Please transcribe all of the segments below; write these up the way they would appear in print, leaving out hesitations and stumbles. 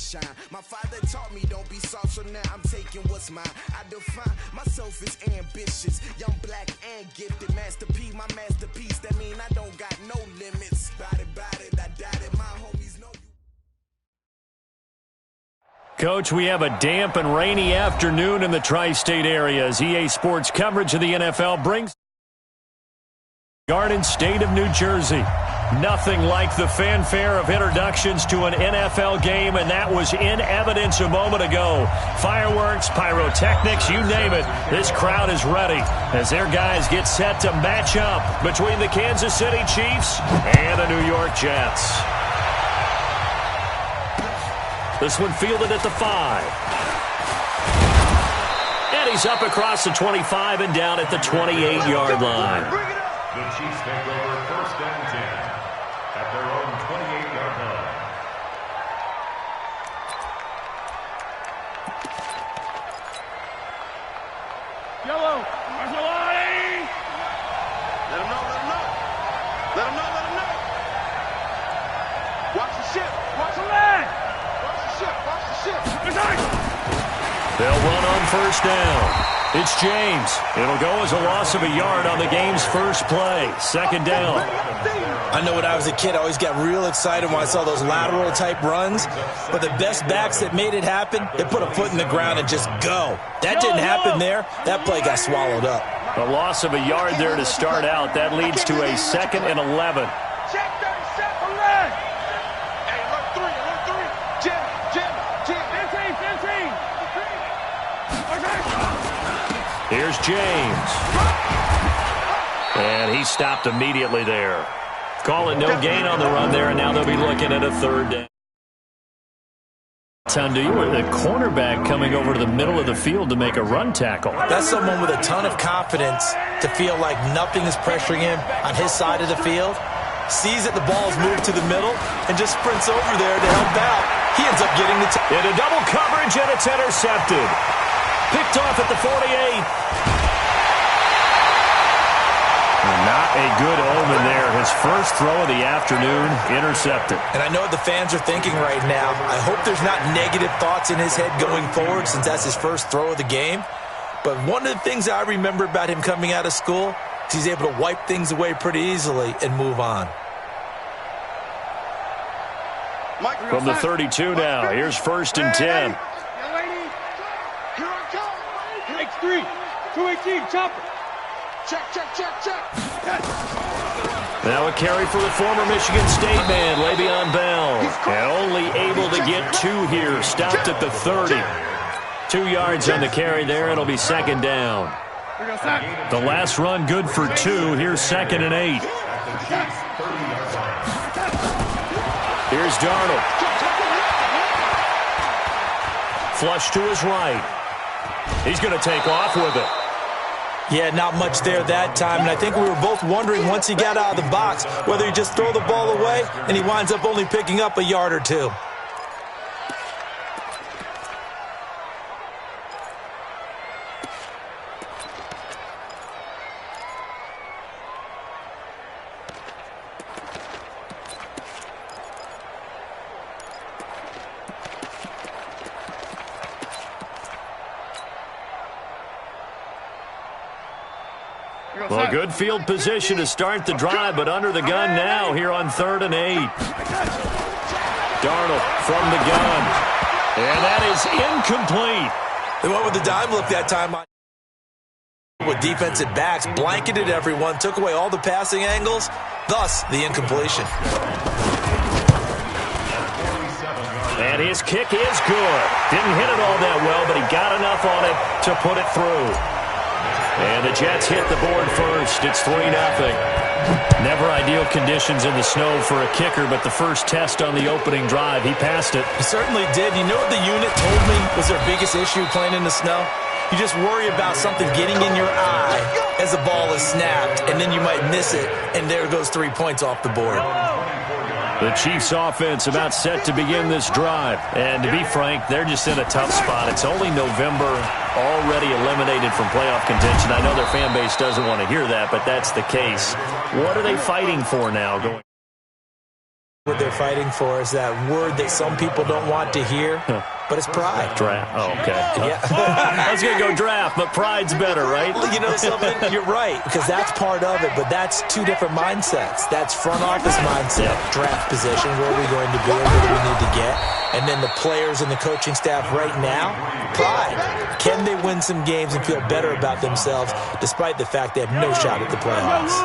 shine. My father taught me don't be soft, so now I'm taking what's mine. I define myself as ambitious, young, black, and gifted. Master P, my masterpiece. That mean I don't got no limits. Bout it, I doubt it. My homies know you. Coach, we have a damp and rainy afternoon in the tri-state area as EA Sports coverage of the NFL brings Garden State of New Jersey. Nothing like the fanfare of introductions to an NFL game, and that was in evidence a moment ago. Fireworks, pyrotechnics, you name it. This crowd is ready as their guys get set to match up between the Kansas City Chiefs and the New York Jets. This one fielded at the 5. And he's up across the 25 and down at the 28-yard line. The Chiefs take over 1st and 10 at their own 28-yard line. Yellow, Marcelati! Let him know, let him know. Let him know, let him know. Watch the ship, watch the leg. Watch the ship, watch the ship. They'll run on 1st down. It's James. It'll go as a loss of a yard on the game's first play. 2nd down. I know when I was a kid, I always got real excited when I saw those lateral-type runs. But the best backs that made it happen, they put a foot in the ground and just go. That didn't happen there. That play got swallowed up. A loss of a yard there to start out. That leads to a 2nd and 11. Check 37 leg. Hey, alert 3, alert 3. Jim. 15. Here's James. And he stopped immediately there. Call it no gain on the run there, and now they'll be looking at a 3rd down. The cornerback coming over to the middle of the field to make a run tackle. That's someone with a ton of confidence to feel like nothing is pressuring him on his side of the field. Sees that the ball is moved to the middle and just sprints over there to help out. He ends up getting the into double coverage, and it's intercepted. Picked off at the 48. Not a good omen there. His first throw of the afternoon, intercepted. And I know what the fans are thinking right now. I hope there's not negative thoughts in his head going forward since that's his first throw of the game. But one of the things I remember about him coming out of school is he's able to wipe things away pretty easily and move on. From the 32 now, here's 1st and 10. X3, 218, chopper. Check. Now a carry for the former Michigan State man, Le'Veon Bell. And only able to get 2 here, stopped at the 30. 2 yards on the carry there. It'll be 2nd down. The last run good for 2. Here's 2nd and 8. Here's Darnold. Flush to his right. He's going to take off with it. Yeah, not much there that time, and I think we were both wondering once he got out of the box whether he just throw the ball away and he winds up only picking up a yard or 2. Well, good field position to start the drive, but under the gun now here on 3rd and 8. Darnold from the gun. And that is incomplete. They went with the dime look that time. With defensive backs, blanketed everyone, took away all the passing angles, thus the incompletion. And his kick is good. Didn't hit it all that well, but he got enough on it to put it through. And the Jets hit the board first. It's 3-0. Never ideal conditions in the snow for a kicker, but the first test on the opening drive, he passed it. He certainly did. You know what the unit told me was their biggest issue playing in the snow? You just worry about something getting in your eye as the ball is snapped, and then you might miss it, and there goes 3 points off the board. The Chiefs offense about set to begin this drive. And to be frank, they're just in a tough spot. It's only November, already eliminated from playoff contention. I know their fan base doesn't want to hear that, but that's the case. What are they fighting for now going What they're fighting for is that word that some people don't want to hear, but it's pride. Draft. Oh, okay. Yeah. I was going to go draft, but pride's better, right? You know something? You're right, because that's part of it, but that's two different mindsets. That's front office mindset, draft position, where are we going to be, and what do we need to get? And then the players and the coaching staff right now, pride. Can they win some games and feel better about themselves, despite the fact they have no shot at the playoffs?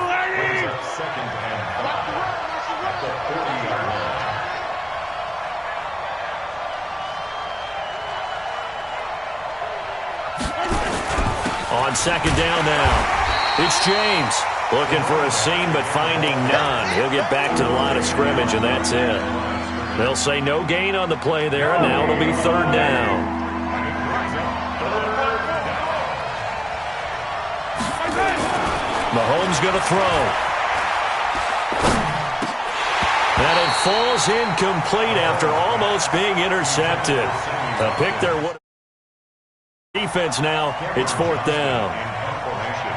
On second down now, it's James looking for a seam but finding none. He'll get back to the line of scrimmage, and that's it. They'll say no gain on the play there, and now it'll be third down. Mahomes going to throw. And it falls incomplete after almost being intercepted. A pick there would. Defense now, it's fourth down.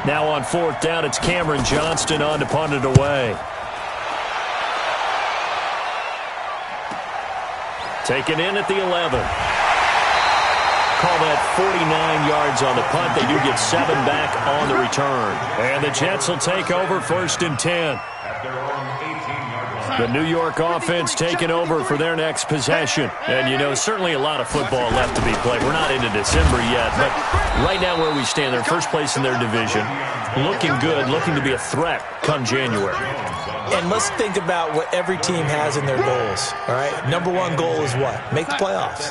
Now on fourth down, it's Cameron Johnston on to punt it away. Taken in at the 11. Call that 49 yards on the punt. They do get 7 back on the return. And the Jets will take over first and 10. The New York offense taking over for their next possession. And, you know, certainly a lot of football left to be played. We're not into December yet, but right now where we stand, they're first place in their division. Looking good, looking to be a threat come January. And let's think about what every team has in their goals, all right? Number one goal is what? Make the playoffs.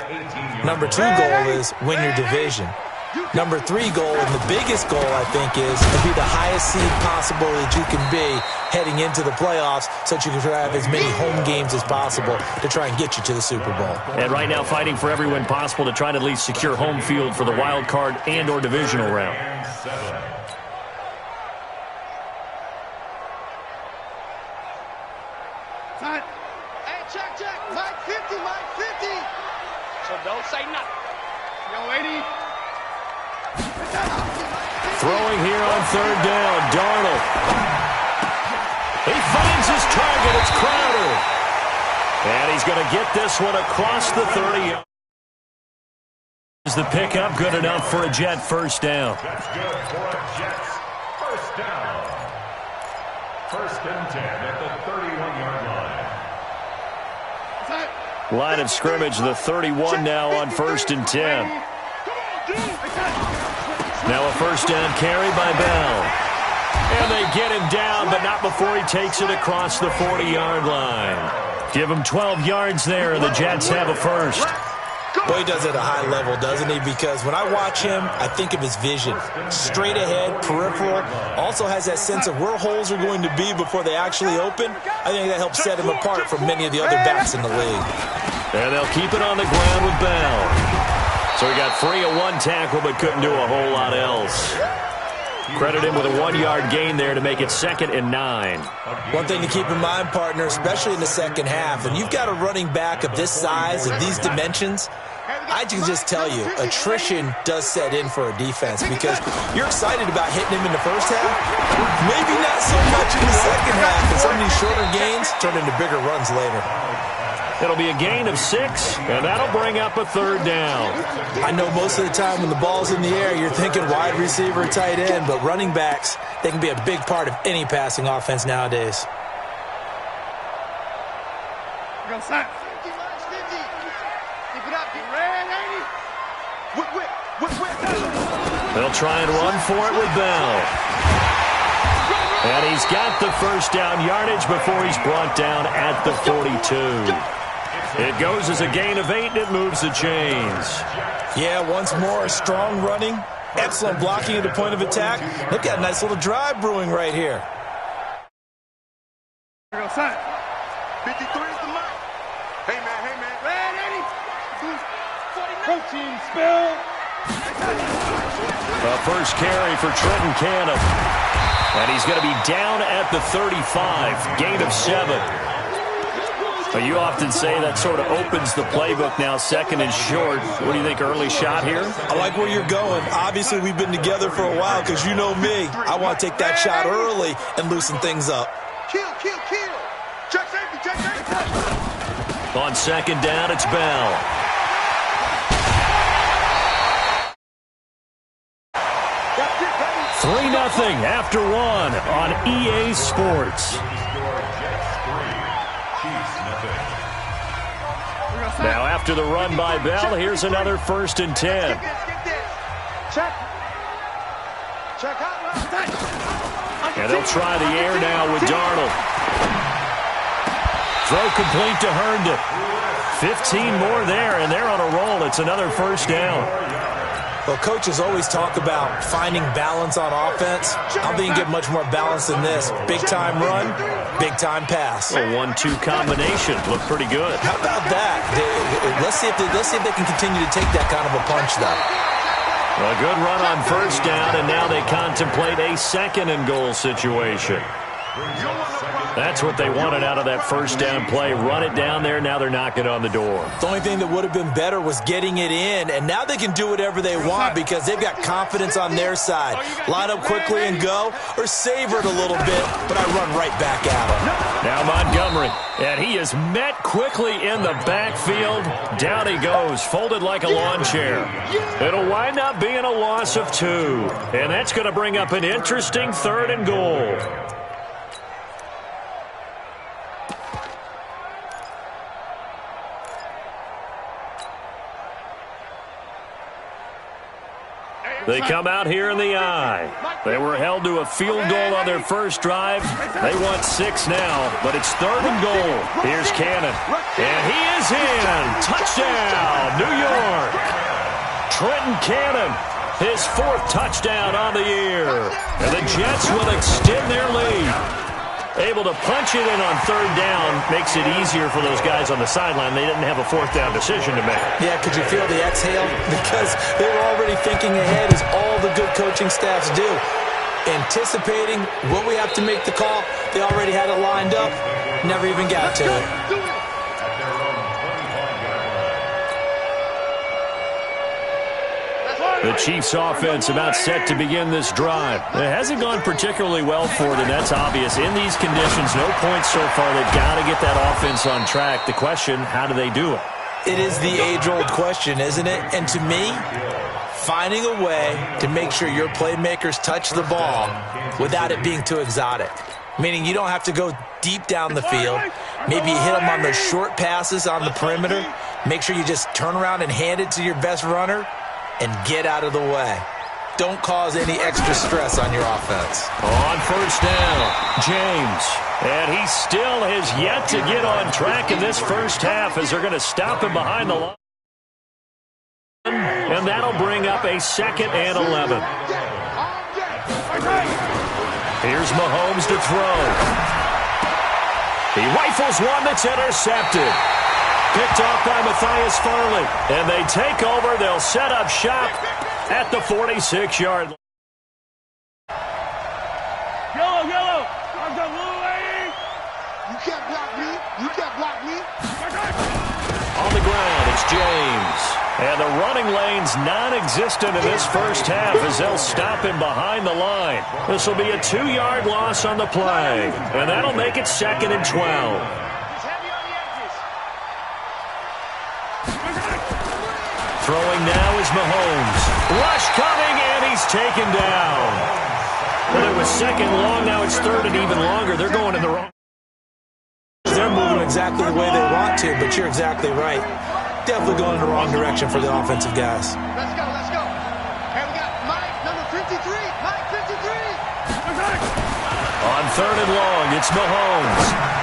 Number two goal is win your division. Number three goal, and the biggest goal, I think, is to be the highest seed possible that you can be heading into the playoffs so that you can have as many home games as possible to try and get you to the Super Bowl. And right now fighting for every win possible to try to at least secure home field for the wild card and or divisional round. Hey, check. Mike 50, Mike 50. So don't say nothing. Yo, 80. Throwing here on third down, Darnold. He finds his target, it's Crowder. And he's going to get this one across the 30. Is the pickup good enough for a Jet first down? That's good for a Jets first down. First and 10 at the 31-yard line. Line of scrimmage, the 31 now on first and 10. Now a first down carry by Bell. And they get him down, but not before he takes it across the 40-yard line. Give him 12 yards there, and the Jets have a first. Boy, he does it at a high level, doesn't he? Because when I watch him, I think of his vision. Straight ahead, peripheral. Also has that sense of where holes are going to be before they actually open. I think that helps set him apart from many of the other backs in the league. And they'll keep it on the ground with Bell. So he got free of one tackle, but couldn't do a whole lot else. Credit him with a 1-yard gain there to make it 2nd and 9. One thing to keep in mind, partner, especially in the second half, and you've got a running back of this size, of these dimensions, I can just tell you, attrition does set in for a defense because you're excited about hitting him in the first half, maybe not so much in the second half, and some of these shorter gains turn into bigger runs later. It'll be a gain of 6, and that'll bring up a third down. I know most of the time when the ball's in the air, you're thinking wide receiver, tight end, but running backs, they can be a big part of any passing offense nowadays. Go, son. 50, minus 50. Keep it up. Get ready. Whip. They'll try and run for it with Bell. And he's got the first down yardage before he's brought down at the 42. It goes as a gain of 8, and it moves the chains. Yeah, once more, strong running, excellent blocking at the point of attack. They've got a nice little drive brewing right here. Go, son. 53 is the mark. Hey, man. Ready. Protein spill. A first carry for Trenton Canham. And he's going to be down at the 35, gain of 7. But you often say that sort of opens the playbook now, 2nd and short. What do you think, early shot here? I like where you're going. Obviously, we've been together for a while because you know me. I want to take that shot early and loosen things up. Kill. Check safety. On second down, it's Bell. Three 0 after one on EA Sports. Now after the run by Bell, here's another 1st and 10. And they'll try the air now with Darnold. Throw complete to Herndon. 15 more there, and they're on a roll. It's another 1st down. Well, coaches always talk about finding balance on offense. I don't think you get much more balance than this. Big-time run, big-time pass. A 1-2 combination. Look pretty good. How about that? Let's see if they can continue to take that kind of a punch, though. A good run on 1st down, and now they contemplate a 2nd and goal situation. That's what they wanted out of that 1st down play. Run it down there. Now they're knocking on the door. The only thing that would have been better was getting it in, and now they can do whatever they want because they've got confidence on their side. Line up quickly and go, or savor it a little bit, but I run right back at them. Now Montgomery, and he is met quickly in the backfield. Down he goes, folded like a lawn chair. It'll wind up being a loss of 2, and that's going to bring up an interesting 3rd and goal. They come out here in the eye. They were held to a field goal on their first drive. They want 6 now, but it's 3rd and goal. Here's Cannon, and he is in. Touchdown, New York. Trenton Cannon, his 4th touchdown on the year. And the Jets will extend their lead. Able to punch it in on 3rd down makes it easier for those guys on the sideline. They didn't have a 4th down decision to make. Yeah, could you feel the exhale? Because they were already thinking ahead, as all the good coaching staffs do. Anticipating what we have to make the call. They already had it lined up. Never even got to it. The Chiefs' offense about set to begin this drive. It hasn't gone particularly well for them. That's obvious. In these conditions, no points so far. They've got to get that offense on track. The question, how do they do it? It is the age-old question, isn't it? And to me, finding a way to make sure your playmakers touch the ball without it being too exotic. Meaning you don't have to go deep down the field. Maybe you hit them on those short passes on the perimeter. Make sure you just turn around and hand it to your best runner and get out of the way. Don't cause any extra stress on your offense. On 1st down, James. And he still has yet to get on track in this first half as they're going to stop him behind the line. And that'll bring up a 2nd and 11. Here's Mahomes to throw. He rifles one that's intercepted. Picked off by Matthias Farley. And they take over. They'll set up shop at the 46-yard line. Yellow. I'm the blue lady. You can't block me. You can't block me. On the ground, it's James. And the running lane's non-existent in this first half as they'll stop him behind the line. This will be a 2-yard loss on the play. And that'll make it 2nd and 12. Throwing now is Mahomes. Rush coming, and he's taken down. Well, it was 2nd long, now it's 3rd and even longer. They're going in the wrong. They're moving exactly the way they want to, but you're exactly right. Definitely going in the wrong direction for the offensive guys. Let's go. Hey, we got Mike, number 53. Mike, 53. On 3rd and long, it's Mahomes.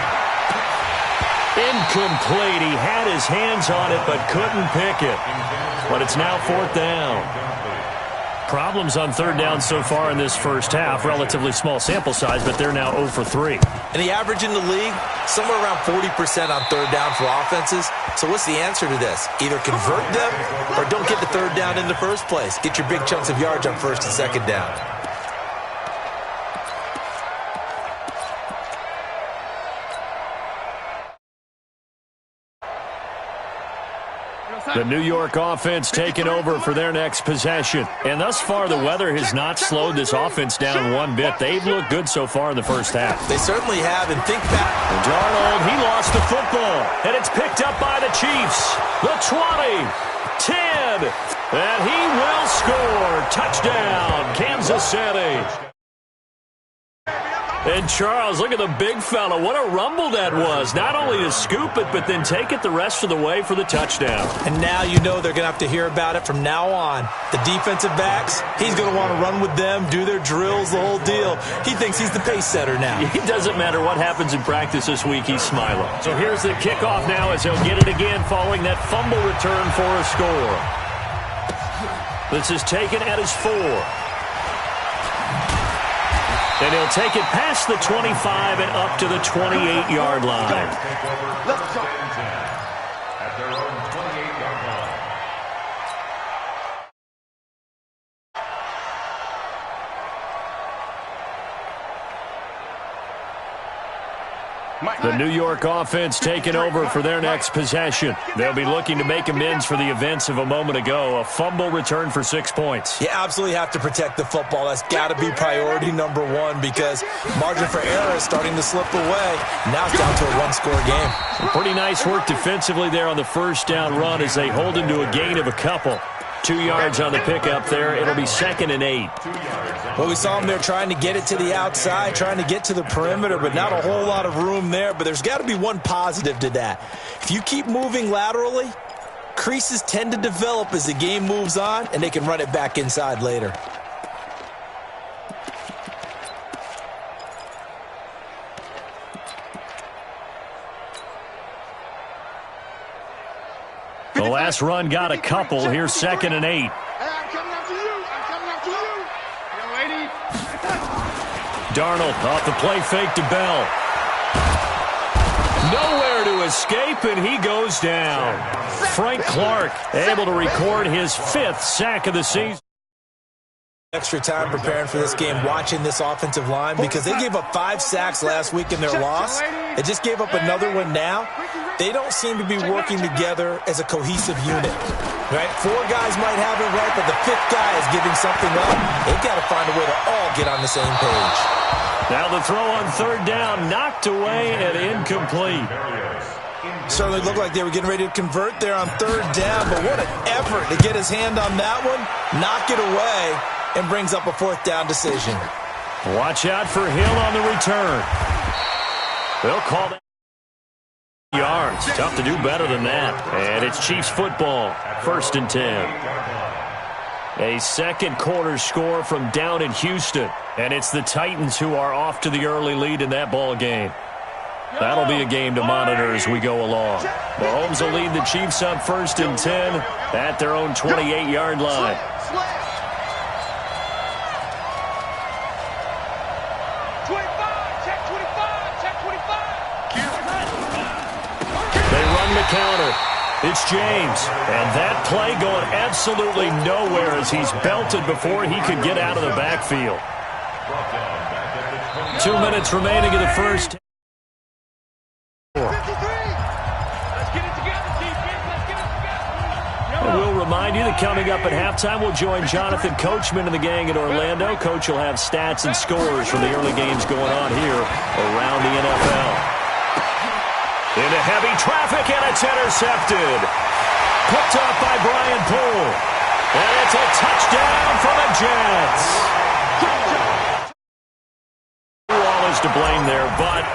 Incomplete. He had his hands on it, but couldn't pick it. But it's now 4th down. Problems on 3rd down so far in this first half. Relatively small sample size, but they're now 0 for 3. And the average in the league, somewhere around 40% on 3rd down for offenses. So what's the answer to this? Either convert them or don't get the 3rd down in the first place. Get your big chunks of yards on 1st and 2nd down. The New York offense taking over for their next possession. And thus far, the weather has not slowed this offense down one bit. They've looked good so far in the first half. They certainly have, and think back. Darnold, he lost the football, and it's picked up by the Chiefs. The 20, 10, and he will score. Touchdown, Kansas City. And Charles, look at the big fella. What a rumble that was. Not only to scoop it, but then take it the rest of the way for the touchdown. And now you know they're going to have to hear about it from now on. The defensive backs, he's going to want to run with them, do their drills, the whole deal. He thinks he's the pace setter now. It doesn't matter what happens in practice this week, he's smiling. So here's the kickoff now as he'll get it again following that fumble return for a score. This is taken at his 4. And he'll take it past the 25 and up to the 28-yard line. Let's go. At their own 28-yard line. The New York offense taking over for their next possession. They'll be looking to make amends for the events of a moment ago. A fumble return for 6 points. You absolutely have to protect the football. That's got to be priority number one because margin for error is starting to slip away. Now it's down to a one-score game. Some pretty nice work defensively there on the first down run as they hold him to a gain of a couple. 2 yards on the pickup there. It'll be 2nd and 8. Well, we saw him there trying to get it to the outside, trying to get to the perimeter, but not a whole lot of room there. But there's got to be one positive to that. If you keep moving laterally, creases tend to develop as the game moves on, and they can run it back inside later. The last run got a couple. Here's 2nd and 8. Hey, I'm coming after you. I'm coming after you. Yo, lady. Darnold off the play fake to Bell. Nowhere to escape, and he goes down. Frank Clark able to record his 5th sack of the season. Extra time preparing for this game, watching this offensive line because they gave up 5 sacks last week in their loss. They just gave up another one now. They don't seem to be working together as a cohesive unit. Right? 4 guys might have it right, but the 5th guy is giving something up. They've got to find a way to all get on the same page. Now the throw on 3rd down, knocked away and incomplete. Certainly looked like they were getting ready to convert there on 3rd down, but what an effort to get his hand on that one, knock it away, and brings up a 4th down decision. Watch out for Hill on the return. They'll call that yards. Tough to do better than that. And it's Chiefs football, 1st and 10. A second quarter score from down in Houston. And it's the Titans who are off to the early lead in that ball game. That'll be a game to monitor as we go along. Mahomes will lead the Chiefs up 1st and 10 at their own 28-yard line. Counter. It's James. And that play going absolutely nowhere as he's belted before he could get out of the backfield. 2 minutes remaining in the first. And we'll remind you that coming up at halftime, we'll join Jonathan Coachman and the gang in Orlando. Coach will have stats and scores from the early games going on here around the NFL. Into heavy traffic, and it's intercepted. Picked up by Brian Poole. And it's a touchdown for the Jets. All is to blame there, but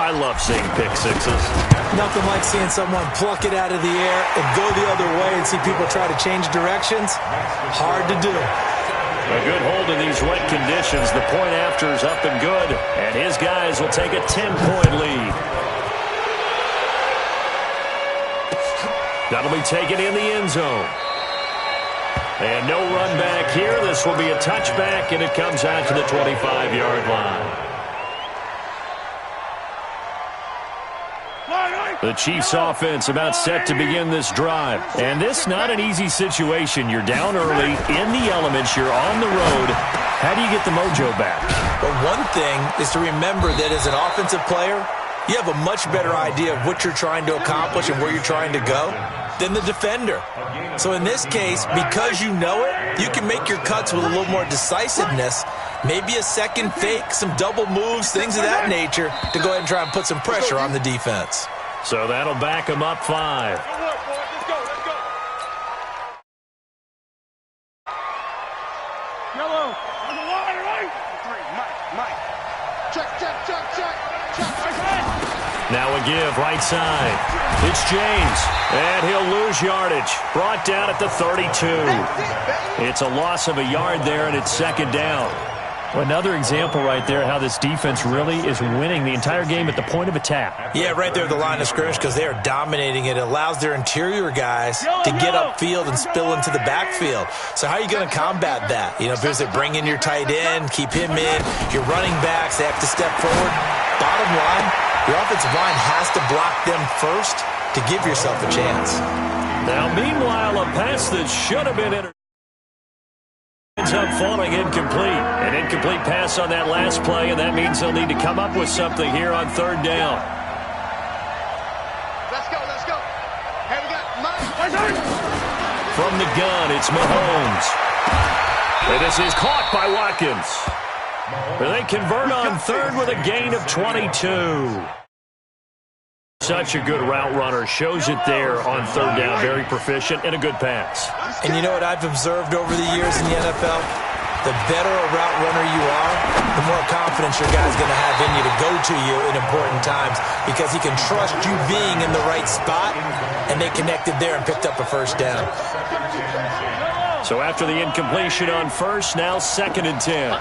I love seeing pick sixes. Nothing like seeing someone pluck it out of the air and go the other way and see people try to change directions. Hard to do. A good hold in these wet conditions. The point after is up and good, and his guys will take a 10-point lead. That'll be taken in the end zone. And no run back here. This will be a touchback, and it comes out to the 25-yard line. The Chiefs offense about set to begin this drive. And this not an easy situation. You're down early, in the elements, you're on the road. How do you get the mojo back? But one thing is to remember that as an offensive player, you have a much better idea of what you're trying to accomplish and where you're trying to go. than the defender. So in this case, because you know it, you can make your cuts with a little more decisiveness, maybe a second fake, some double moves, things of that nature, to go ahead and try and put some pressure on the defense. So that'll back him up 5. Let's go. Yellow. On the line, right? 3, Mike. Check. Now a give right side. It's James, and he'll lose yardage. Brought down at the 32. It's a loss of a yard there, and it's second down. Another example right there how this defense really is winning the entire game at the point of attack. Yeah, right there at the line of scrimmage because they are dominating it. It allows their interior guys to get upfield and spill into the backfield. So how are you going to combat that? You know, if there's a bring in your tight end, keep him in, your running backs, they have to step forward. Bottom line, your offensive line has to block them first to give yourself a chance. Now, meanwhile, a pass that should have been intercepted ends up falling incomplete. An incomplete pass on that last play, and that means they'll need to come up with something here on third down. Let's go. Hey, we got Mike. From the gun, it's Mahomes. And this is caught by Watkins. They convert on third with a gain of 22. Such a good route runner. Shows it there on third down. Very proficient and a good pass. And you know what I've observed over the years in the NFL? The better a route runner you are, the more confidence your guy's going to have in you to go to you in important times because he can trust you being in the right spot, and they connected there and picked up a first down. So after the incompletion on first, now 2nd and 10.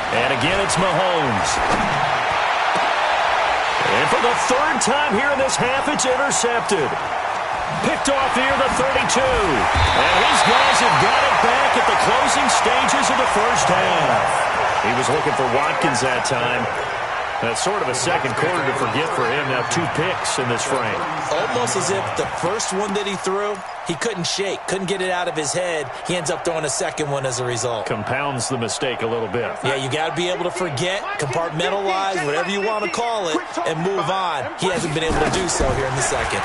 And again, it's Mahomes. And for the third time here in this half, it's intercepted. Picked off near the 32. And his guys have got it back at the closing stages of the first half. He was looking for Watkins that time. That's sort of a second quarter to forget for him. Now 2 picks in this frame. Almost as if the first one that he threw, he couldn't shake, couldn't get it out of his head. He ends up throwing a second one as a result. Compounds the mistake a little bit. Yeah, you got to be able to forget, compartmentalize, whatever you want to call it, and move on. He hasn't been able to do so here in the second.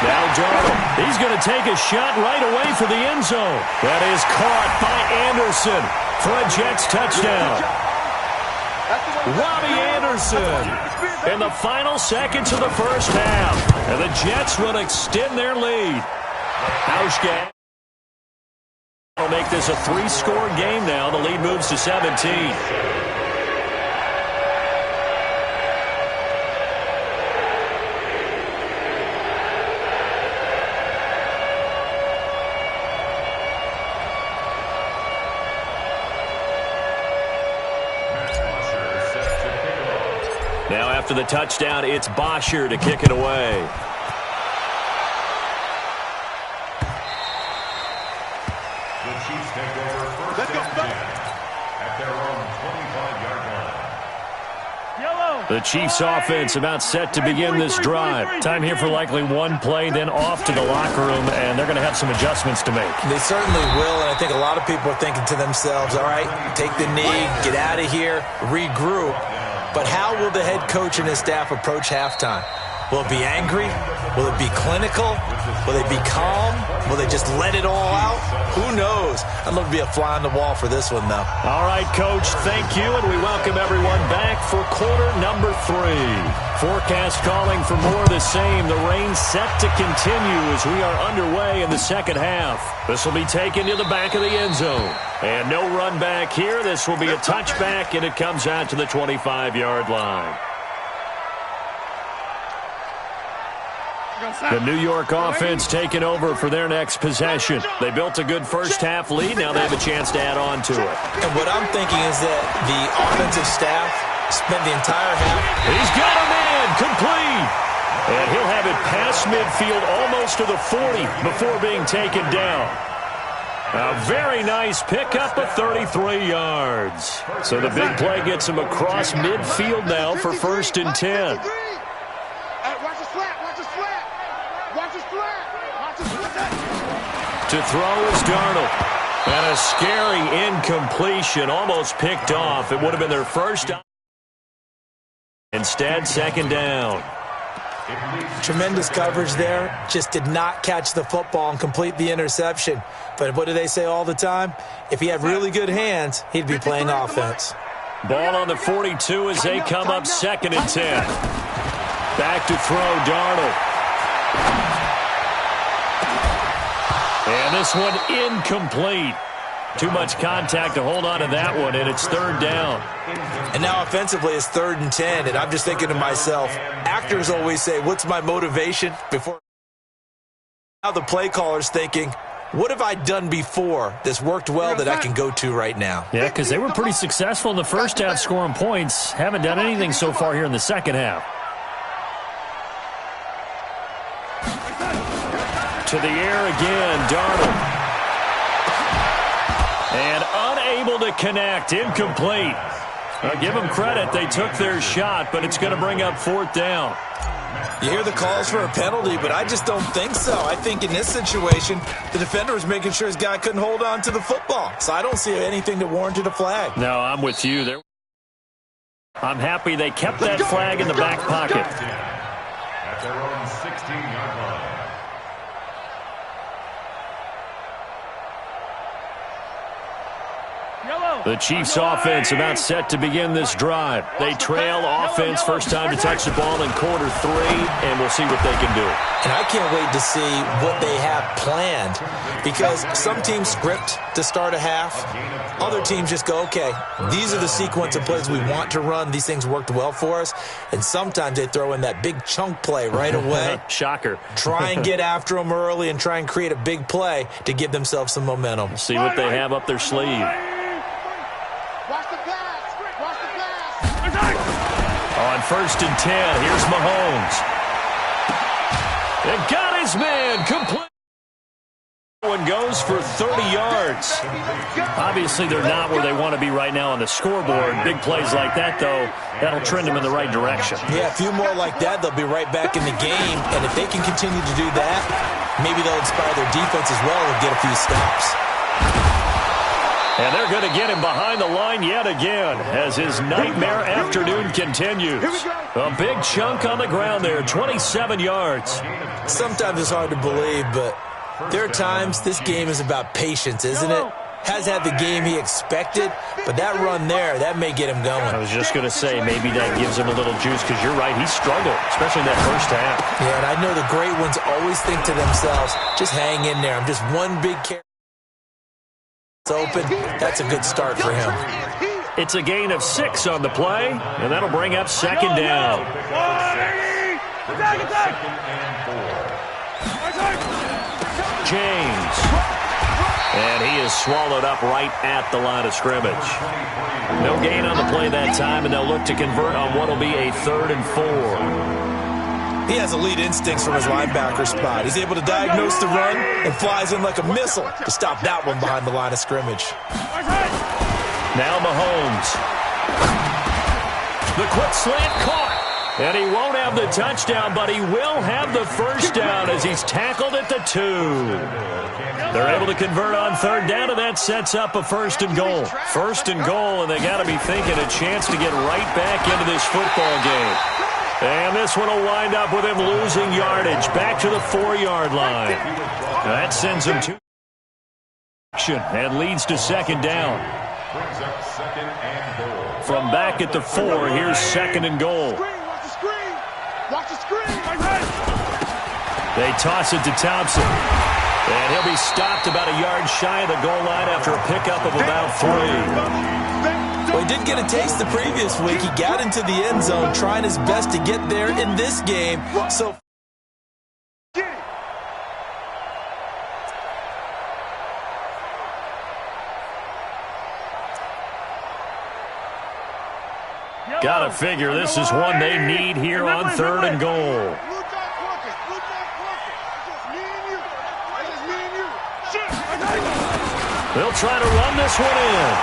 Now Darnold, he's going to take a shot right away for the end zone. That is caught by Anderson for a Jets touchdown. Robbie Anderson in the final seconds of the first half. And the Jets will extend their lead. Hauschka will make this a 3-score game now. The lead moves to 17. Now after the touchdown, it's Bosher to kick it away. The Chiefs take over first and 10 at their own 25-yard line. The Chiefs offense about set to begin this drive. Time here for likely one play, then off to the locker room, and they're going to have some adjustments to make. They certainly will, and I think a lot of people are thinking to themselves, all right, take the knee, get out of here, regroup. But how will the head coach and his staff approach halftime? Will it be angry? Will it be clinical? Will they be calm? Will they just let it all out? Who knows? I'd love to be a fly on the wall for this one, though. All right, Coach, thank you, and we welcome everyone back for quarter number 3. Forecast calling for more of the same. The rain set to continue as we are underway in the second half. This will be taken to the back of the end zone. And no run back here. This will be a touchback, and it comes out to the 25-yard line. The New York offense taking over for their next possession. They built a good first-half lead. Now they have a chance to add on to it. And what I'm thinking is that the offensive staff spent the entire half. He's got him in, complete. And he'll have it past midfield almost to the 40 before being taken down. A very nice pickup of 33 yards. So the big play gets him across midfield now for 1st and 10. To throw is Darnold. And a scary incompletion, almost picked off. It would have been their first Instead, second down. Tremendous coverage there. Just did not catch the football and complete the interception. But what do they say all the time? If he had really good hands, he'd be playing offense. Ball on the 42 as they come up 2nd and 10. Back to throw, Darnold. And this one incomplete. Too much contact to hold on to that one, and it's 3rd down. And now offensively it's 3rd and 10, and I'm just thinking to myself, actors always say, what's my motivation? Before now the play caller's thinking, what have I done before that's worked well that I can go to right now? Yeah, because they were pretty successful in the first half scoring points. Haven't done anything so far here in the second half. To the air again, Darnold. And unable to connect, incomplete. Give them credit, they took their shot, but it's going to bring up 4th down. You hear the calls for a penalty, but I just don't think so. I think in this situation, the defender was making sure his guy couldn't hold on to the football. So I don't see anything that warranted a flag. No, I'm with you there. I'm happy they kept that flag in the back pocket. At their own 16-yard line. The Chiefs offense about set to begin this drive. They trail offense, first time to touch the ball in quarter 3, and we'll see what they can do. And I can't wait to see what they have planned, because some teams script to start a half. Other teams just go, okay, these are the sequence of plays we want to run. These things worked well for us. And sometimes they throw in that big chunk play right away. Shocker. Try and get after them early and try and create a big play to give themselves some momentum. See what they have up their sleeve. Watch the pass. Watch the pass. On 1st and 10, here's Mahomes. And got his man complete. One goes for 30 yards. Obviously, they're not where they want to be right now on the scoreboard. Big plays like that, though, that'll trend them in the right direction. Yeah, a few more like that, they'll be right back in the game. And if they can continue to do that, maybe they'll inspire their defense as well and get a few stops. And they're going to get him behind the line yet again as his nightmare afternoon continues. A big chunk on the ground there, 27 yards. Sometimes it's hard to believe, but there are times this game is about patience, isn't it? Has had the game he expected, but that run there, that may get him going. I was just going to say, maybe that gives him a little juice, because you're right, he struggled, especially in that first half. Yeah, and I know the great ones always think to themselves, just hang in there. I'm just one big carry. It's open. That's a good start for him. It's a gain of 6 on the play, and that'll bring up 2nd down. James. And he is swallowed up right at the line of scrimmage. No gain on the play that time, and they'll look to convert on what will be a 3rd and 4. He has elite instincts from his linebacker spot. He's able to diagnose the run and flies in like a missile to stop that one behind the line of scrimmage. Now Mahomes. The quick slant caught. And he won't have the touchdown, but he will have the first down as he's tackled at the 2. They're able to convert on 3rd down, and that sets up a 1st and goal. 1st and goal, and they got to be thinking a chance to get right back into this football game. And this one will wind up with him losing yardage back to the 4-yard line. That sends him to action and leads to 2nd down. From back at the 4, here's 2nd and goal. Watch the screen. They toss it to Thompson. And he'll be stopped about a yard shy of the goal line after a pickup of about 3. Well, he did get a taste the previous week. He got into the end zone trying his best to get there in this game. So gotta figure this is one they need here on 3rd and goal. They'll try to run this one in.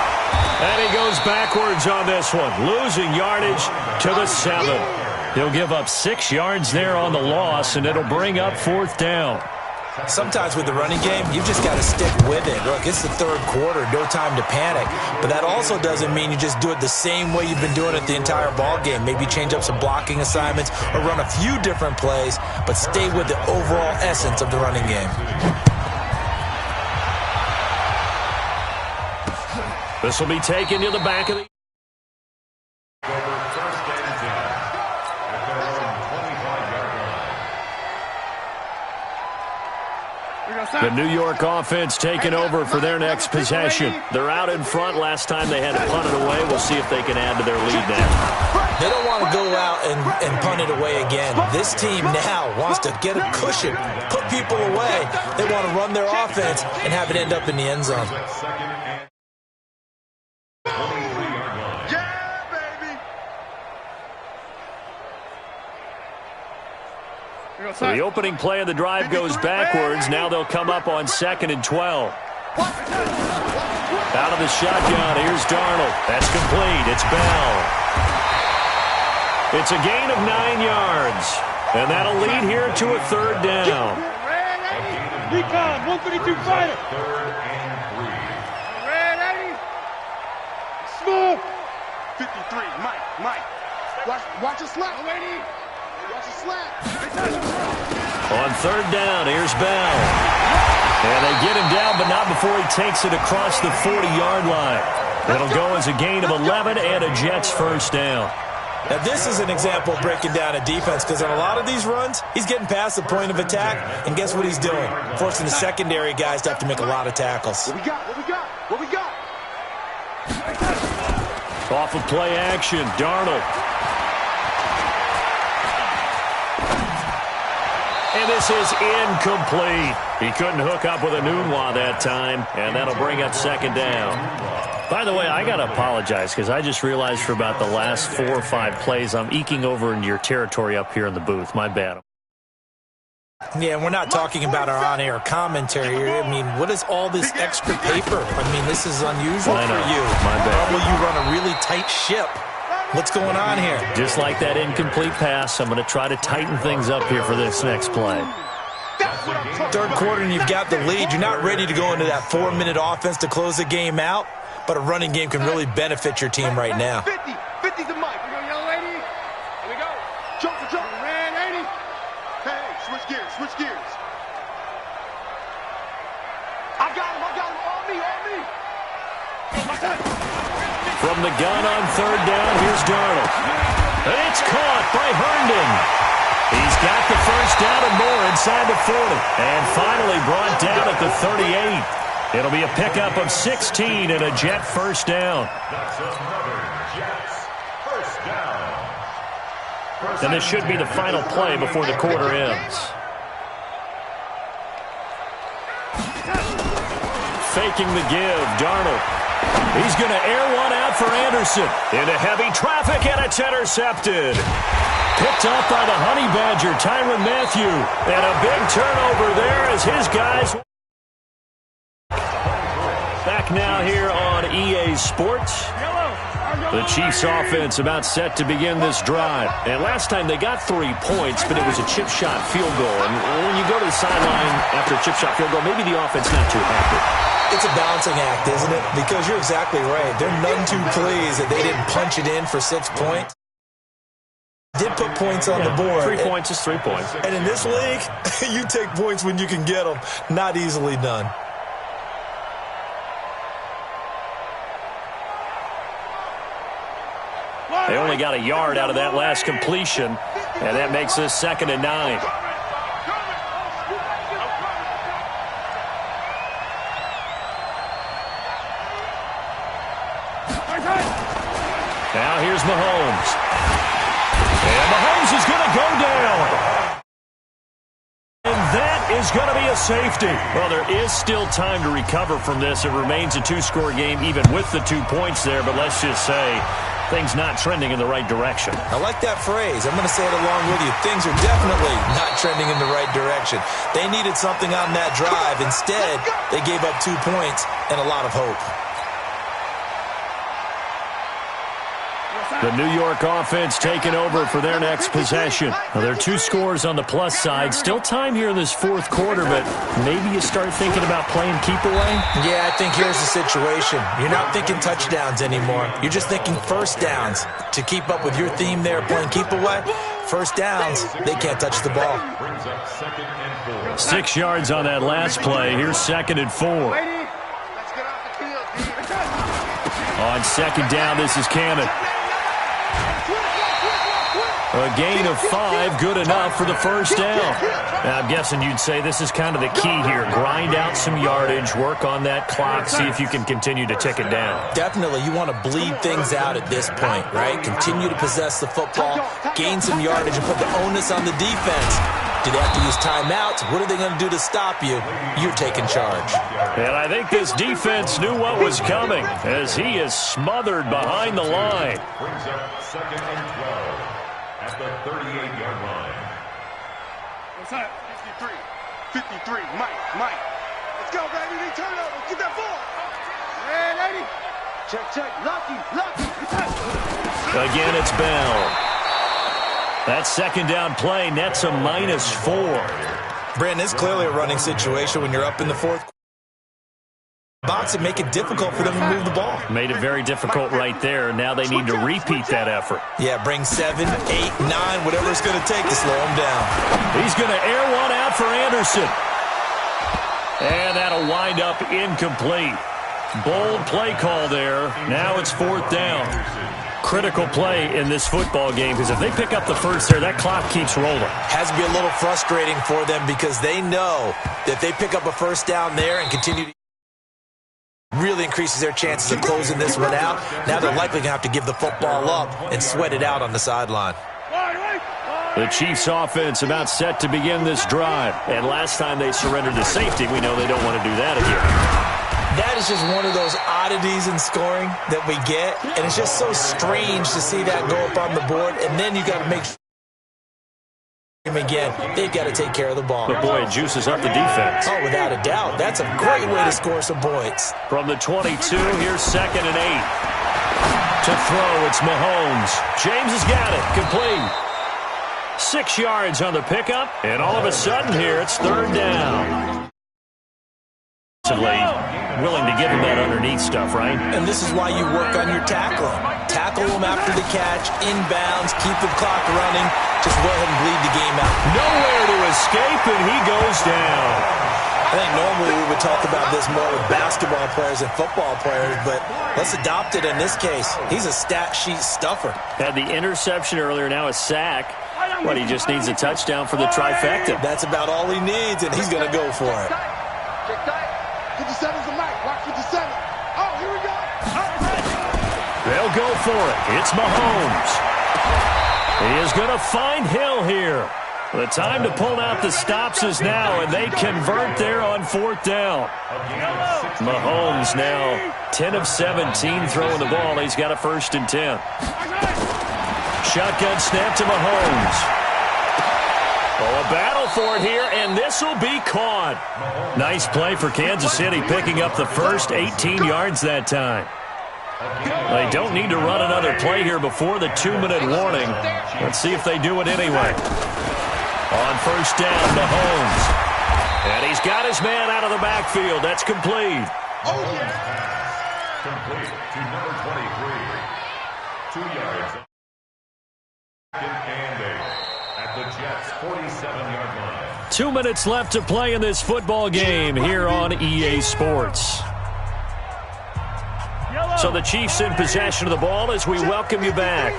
And he goes backwards on this one, losing yardage to the 7. He'll give up 6 yards there on the loss, and it'll bring up 4th down. Sometimes with the running game, you've just got to stick with it. Look, it's the third quarter, no time to panic. But that also doesn't mean you just do it the same way you've been doing it the entire ball game. Maybe change up some blocking assignments or run a few different plays, but stay with the overall essence of the running game. This will be taken to the back of the... The New York offense taking over for their next possession. They're out in front. Last time they had to punt it away. We'll see if they can add to their lead now. They don't want to go out and punt it away again. This team now wants to get a cushion, put people away. They want to run their offense and have it end up in the end zone. So the opening play of the drive goes backwards. Now they'll come up on 2nd and 12. Out of the shotgun, here's Darnold. That's complete. It's Bell. It's a gain of 9 yards. And that'll lead here to a 3rd down. Recon, 152 fighter. 3rd and 3. Smooth. 53, Mike. Watch your slap. Watch your slap. On 3rd down, here's Bell. And they get him down, but not before he takes it across the 40-yard line. It'll go as a gain of 11 and a Jets 1st down. Now, this is an example of breaking down a defense because on a lot of these runs, he's getting past the point of attack, and guess what he's doing? Forcing the secondary guys to have to make a lot of tackles. What we got? Off of play action, Darnold. And this is incomplete. He couldn't hook up with a Nunwa that time, and that'll bring up 2nd down. By the way, I got to apologize because I just realized for about the last 4 or 5 plays, I'm eking over into your territory up here in the booth. My bad. Yeah, we're not talking about our on-air commentary here. I mean, what is all this extra paper? I mean, this is unusual for you. My bad. Will you run a really tight ship? What's going on here? Just like that incomplete pass, I'm going to try to tighten things up here for this next play. 3rd quarter and you've got the lead. You're not ready to go into that 4-minute offense to close the game out, but a running game can really benefit your team right now. 50 to Mike. We go, young lady. Here we go. Jump. Ran 80. Hey, switch gears. I got him. On me. From the gun on 3rd down, here's Darnold. And it's caught by Herndon. He's got the 1st down and more inside the 40. And finally brought down at the 38. It'll be a pickup of 16 and a Jet 1st down. That's another Jets 1st down. And this should be the final play before the quarter ends. Faking the give, Darnold. He's going to air one out for Anderson. Into heavy traffic, and it's intercepted. Picked up by the Honey Badger, Tyrann Mathieu. And a big turnover there as his guys... Back now here on EA Sports. The Chiefs offense about set to begin this drive. And last time they got 3 points, but it was a chip shot field goal. And when you go to the sideline after a chip shot field goal, maybe the offense not too happy. It's a balancing act, isn't it? Because you're exactly right. They're none too pleased that they didn't punch it in for 6 points. Did put points on the board. 3 points is 3 points. And in this league, you take points when you can get them. Not easily done. They only got a yard out of that last completion, and that makes this 2nd and 9. Now here's Mahomes. And Mahomes is going to go down. And that is going to be a safety. Well, there is still time to recover from this. It remains a 2-score game even with the 2 points there, but let's just say things not trending in the right direction. I like that phrase. I'm going to say it along with you. Things are definitely not trending in the right direction. They needed something on that drive. Instead, they gave up 2 points and a lot of hope. The New York offense taking over for their next possession. Now, there are 2 scores on the plus side. Still time here in this fourth quarter, but maybe you start thinking about playing keep away? Yeah, I think here's the situation. You're not thinking touchdowns anymore. You're just thinking first downs. To keep up with your theme there, playing keep away, first downs, they can't touch the ball. 6 yards on that last play. Here's 2nd and 4. On 2nd down, this is Cannon. A gain of 5, good enough for the first down. Now, I'm guessing you'd say this is kind of the key here. Grind out some yardage, work on that clock, see if you can continue to tick it down. Definitely, you want to bleed things out at this point, right? Continue to possess the football, gain some yardage, and put the onus on the defense. Do they have to use timeouts? What are they going to do to stop you? You're taking charge. And I think this defense knew what was coming as he is smothered behind the line. Brings up 2nd and 12 at the 38-yard line. What's up? 53. Mike. Let's go, baby. They turn over. Get that ball. Hey, lady. Check. Lucky. Again, it's Bell. That 2nd down play nets a -4. Brandon, it's clearly a running situation when you're up in the fourth box and make it difficult for them to move the ball. Made it very difficult right there. Now they need to repeat that effort. Yeah, bring 7, 8, 9, whatever it's going to take to slow him down. He's going to air one out for Anderson. And that'll wind up incomplete. Bold play call there. Now it's 4th down. Critical play in this football game because if they pick up the first there, that clock keeps rolling. Has to be a little frustrating for them because they know that they pick up a first down there and continue to really increases their chances of closing this one out. Now they're likely going to have to give the football up and sweat it out on the sideline. The Chiefs offense about set to begin this drive. And last time they surrendered to safety, we know they don't want to do that again. That is just one of those oddities in scoring that we get, and it's just so strange to see that go up on the board, and then you got to make sure again, they've got to take care of the ball. But boy, it juices up the defense. Oh, without a doubt. That's a great way to score some points. From the 22, here's 2nd and 8. To throw, it's Mahomes. James has got it, complete. 6 yards on the pickup, and all of a sudden here, it's 3rd down. Willing to give him that underneath stuff, right? And this is why you work on your tackling. Tackle him after the catch, inbounds, keep the clock running. Just go ahead and bleed the game out. Nowhere to escape, and he goes down. I think normally we would talk about this more with basketball players and football players, but let's adopt it in this case. He's a stat sheet stuffer. Had the interception earlier, now a sack. But he just needs a touchdown for the trifecta. That's about all he needs, and he's going to go for it. 57's the mic. Watch 57. Oh, here we go. They'll go for it. It's Mahomes. He is going to find Hill here. The time to pull out the stops is now, and they convert there on 4th down. Mahomes now 10 of 17 throwing the ball. He's got a 1st and 10. Shotgun snap to Mahomes. Oh, a battle for it here, and this will be caught. Nice play for Kansas City, picking up the first 18 yards that time. They don't need to run another play here before the 2-minute warning. Let's see if they do it anyway. On 1st down, Mahomes. And he's got his man out of the backfield. That's complete. Complete to number 23. 2 yards. And 8 at the Jets' 47-yard line. 2 minutes left to play in this football game here on EA Sports. So the Chiefs in possession of the ball as we welcome you back.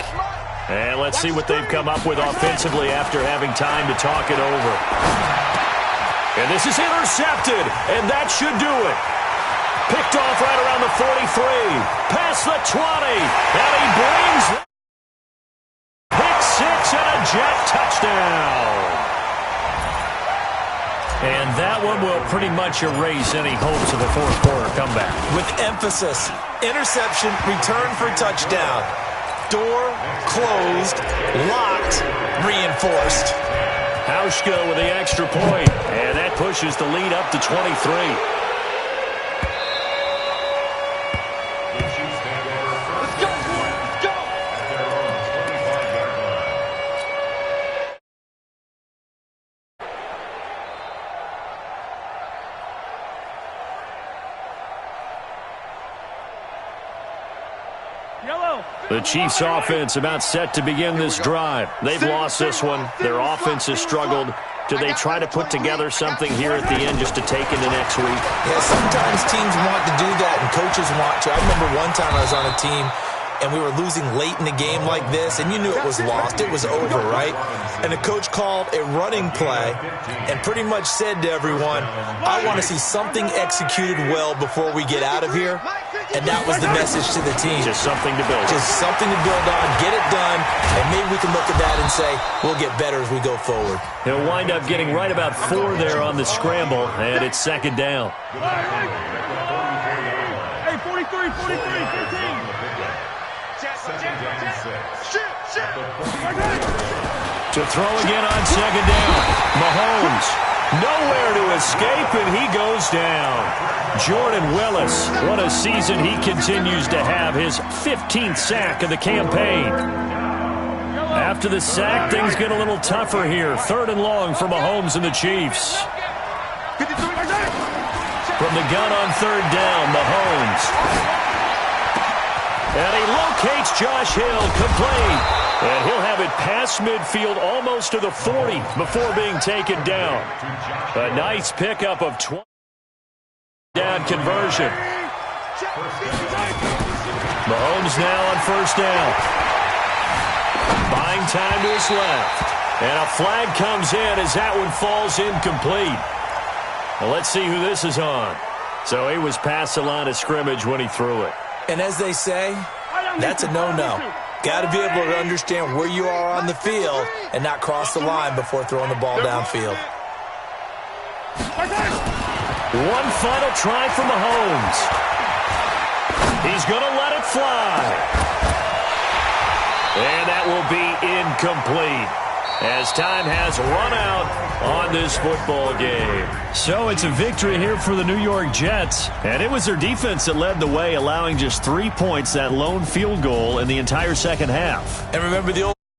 And let's see what they've come up with offensively after having time to talk it over. And this is intercepted, and that should do it. Picked off right around the 43, past the 20, and he brings pick 6 and a Jet touchdown. And that one will pretty much erase any hopes of a fourth quarter comeback. With emphasis, interception, return for touchdown. Door closed, locked, reinforced. Hauschka with the extra point, and that pushes the lead up to 23. The Chiefs offense about set to begin this drive. They've lost this one. Their offense has struggled. Do they try to put together something here at the end just to take into next week? Yeah, sometimes teams want to do that and coaches want to. I remember one time I was on a team and we were losing late in the game like this, and you knew it was lost. It was over, right? And the coach called a running play and pretty much said to everyone, I want to see something executed well before we get out of here. And that was the message to the team. Just something to build on. Just something to build on, get it done, and maybe we can look at that and say, we'll get better as we go forward. He'll wind up getting right about 4 there on the scramble, and it's second down. Hey, 43, 15. To throw again on second down. Mahomes, nowhere to escape, and he goes down. Jordan Willis, what a season he continues to have, his 15th sack of the campaign. After the sack, things get a little tougher here. 3rd and long for Mahomes and the Chiefs. From the gun on 3rd down, Mahomes. And he locates Josh Hill, complete. And he'll have it past midfield almost to the 40 before being taken down. A nice pickup of 20 down conversion. Mahomes now on 1st down. Buying time to his left. And a flag comes in as that one falls incomplete. Well, let's see who this is on. So he was past the line of scrimmage when he threw it. And as they say, that's a no-no. Got to be able to understand where you are on the field and not cross the line before throwing the ball downfield. One final try for Mahomes. He's going to let it fly. And that will be incomplete as time has run out on this football game. So it's a victory here for the New York Jets. And it was their defense that led the way, allowing just 3 points, that lone field goal in the entire second half. And remember the old